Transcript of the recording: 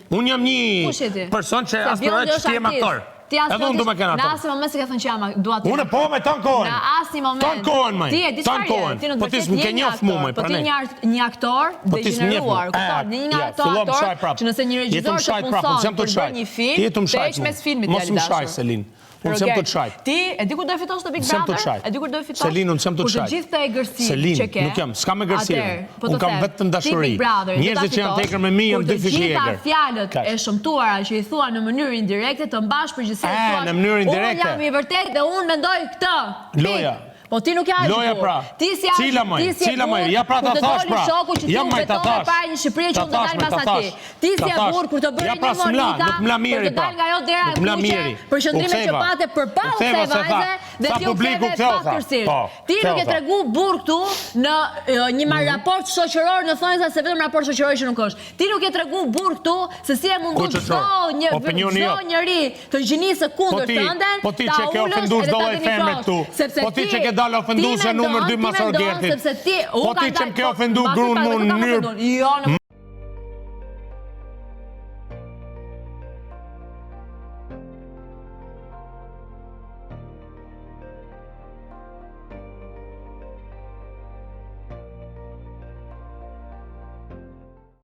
Unë jam një person që aspiroj që ti jem aktor. Edhe unë du me kena në aktor. asnjë moment se ka thënë që jam dua të. Unë po me tanë kohën. Në asnjë moment. Tanë kohën, maj. Ti e di çfarë? Ti në Po ti s'më ke njoft mua, maj, po ti një aktor degeneruar, kupton? Një aktor që nëse një regjisor të punson për bërë një film, të heq mes filmit djalë dashur. Mos më shaj, Selin. Unë sem të çaj. Ti e di kur do e fitosh të Big Brother? E di kur do e fitosh? Selin, unë sem të çaj. Të gjithë të egërsi që ke. Nuk jam, s'kam egërsi. Unë kam vetëm dashuri. Njerëzit që janë tekër me mi janë dy fishi egër. Kur të gjitha fjalët e shëmtuara që i thua në mënyrë indirekte të mbash përgjithësi thua. Në mënyrë indirekte. Unë jam i vërtetë dhe unë mendoj këtë. Loja. Po ti nuk ja e Loja pra. Cila maj, ja pra ta thash pra. Ja maj ta thash. Para një Shqipëri që unë do dal mbas atij. Ti si e burr kur të bëri një monita. Nuk m'la miri pra. Dal nga ajo dera e kuqe për qëndrimet që pate përballë se vajze dhe ti u ktheve paktërsisht. Ti nuk e tregu burr këtu në një raport shoqëror në thonjza se vetëm raport shoqëror që nuk është. Ti nuk e tregu burr këtu se si e mundon çdo njeri të gjinisë kundër tënden. Po ti që ke ofenduar çdo lloj femre këtu. Po ti që ke dalë ofenduese numër 2 Masorgertit. Po ti që më ke ofendu grunë mu në mënyrë